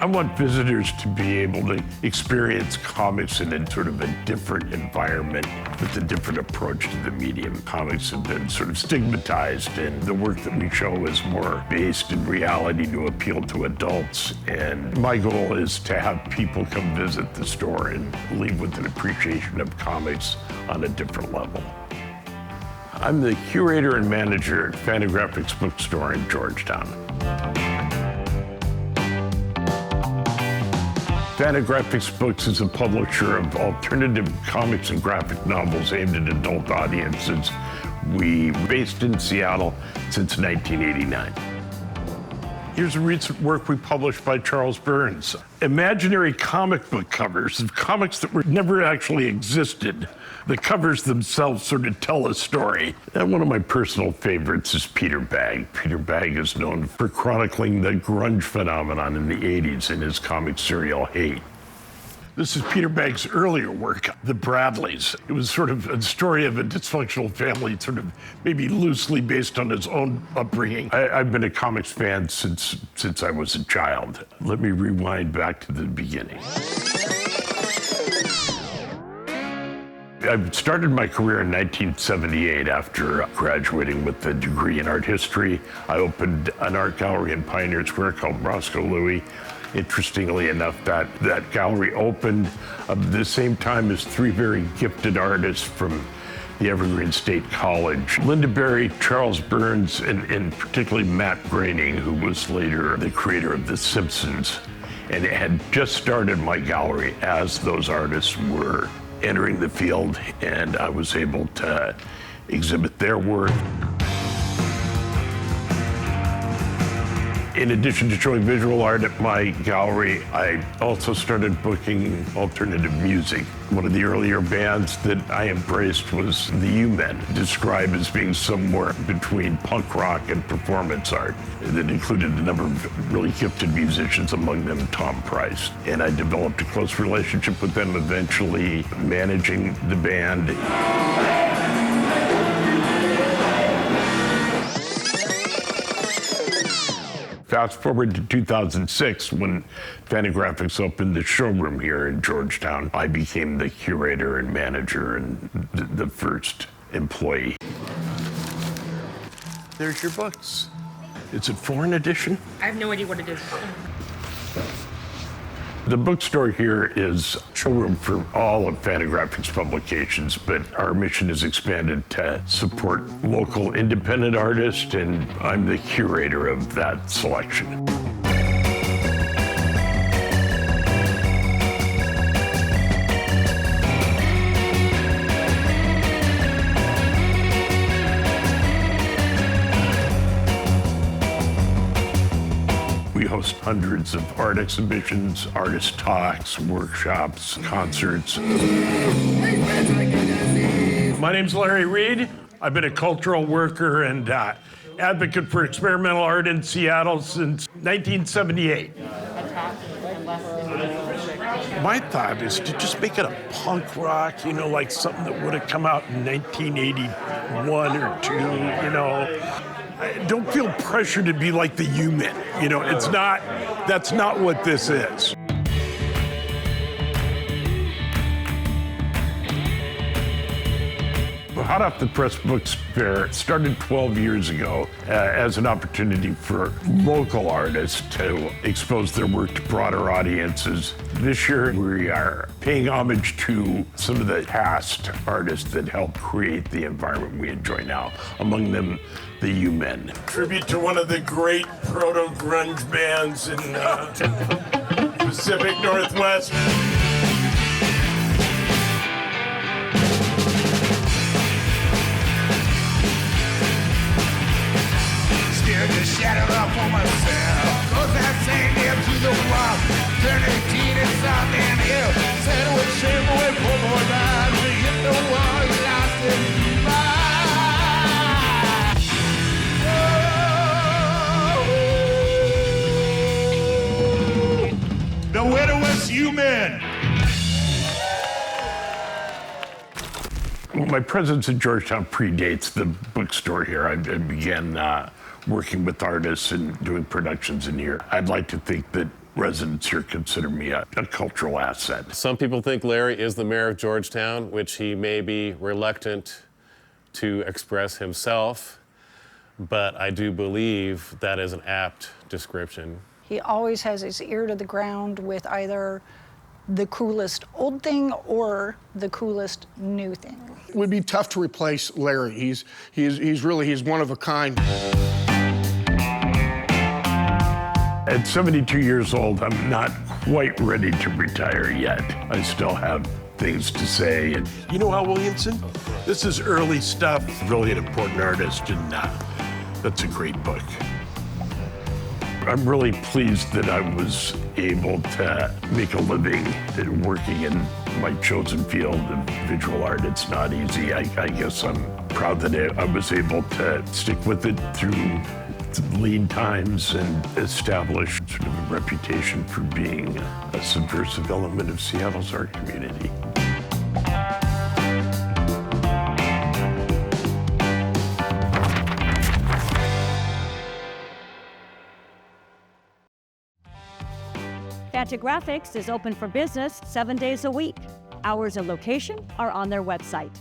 want visitors to be able to experience comics in a sort of a different environment with a different approach to the medium. Comics have been sort of stigmatized, and the work that we show is more based in reality to appeal to adults. And my goal is to have people come visit the store and leave with an appreciation of comics on a different level. I'm the curator and manager at Fantagraphics Bookstore in Georgetown. Fantagraphics Books is a publisher of alternative comics and graphic novels aimed at adult audiences. We're based in Seattle since 1989. Here's a recent work we published by Charles Burns. Imaginary comic book covers of comics that never actually existed. The covers themselves sort of tell a story. And one of my personal favorites is Peter Bagge. Peter Bagge is known for chronicling the grunge phenomenon in the 80s in his comic serial Hate. This is Peter Bagge's earlier work, The Bradleys. It was sort of a story of a dysfunctional family, sort of maybe loosely based on his own upbringing. I've been a comics fan since I was a child. Let me rewind back to the beginning. I started my career in 1978 after graduating with a degree in art history. I opened an art gallery in Pioneer Square called Roscoe Louis. Interestingly enough, that gallery opened at the same time as three very gifted artists from the Evergreen State College. Linda Berry, Charles Burns, and particularly Matt Groening, who was later the creator of The Simpsons, and had just started my gallery as those artists were entering the field, and I was able to exhibit their work. In addition to showing visual art at my gallery, I also started booking alternative music. One of the earlier bands that I embraced was the U-Men, described as being somewhere between punk rock and performance art. That included a number of really gifted musicians, among them Tom Price. And I developed a close relationship with them, eventually managing the band. Fast forward to 2006, when Fantagraphics opened the showroom here in Georgetown. I became the curator and manager and the first employee. There's your books. Is it foreign edition? I have no idea what it is. The bookstore here is a showroom for all of Fantagraphics publications, but our mission has expanded to support local independent artists, and I'm the curator of that selection. We host hundreds of art exhibitions, artist talks, workshops, concerts. My name's Larry Reid. I've been a cultural worker and advocate for experimental art in Seattle since 1978. My thought is to just make it a punk rock, like something that would have come out in 1981 or 2, I don't feel pressure to be like the U-Men. That's not what this is. Hot Off the Press Books Fair started 12 years ago as an opportunity for local artists to expose their work to broader audiences. This year, we are paying homage to some of the past artists that helped create the environment we enjoy now, among them the U-Men. Tribute to one of the great proto-grunge bands in Pacific Northwest. Just shadow up for myself. Cause that same near to the wall. Turn 18 and something here. Said with shame away for more lives. To hit the wall, you lost it. Oh. The widowless U-Men. Well, my presence in Georgetown predates the bookstore here. I began working with artists and doing productions in here. I'd like to think that residents here consider me a cultural asset. Some people think Larry is the mayor of Georgetown, which he may be reluctant to express himself, but I do believe that is an apt description. He always has his ear to the ground with either the coolest old thing or the coolest new thing. It would be tough to replace Larry. He's one of a kind. At 72 years old, I'm not quite ready to retire yet. I still have things to say. And you know, Al Williamson, this is early stuff, really an important artist, and that's a great book. I'm really pleased that I was able to make a living working in my chosen field of visual art. It's not easy. I guess I'm proud that I was able to stick with it through lean times and establish sort of a reputation for being a subversive element of Seattle's art community. Fantagraphics is open for business 7 days a week. Hours and location are on their website.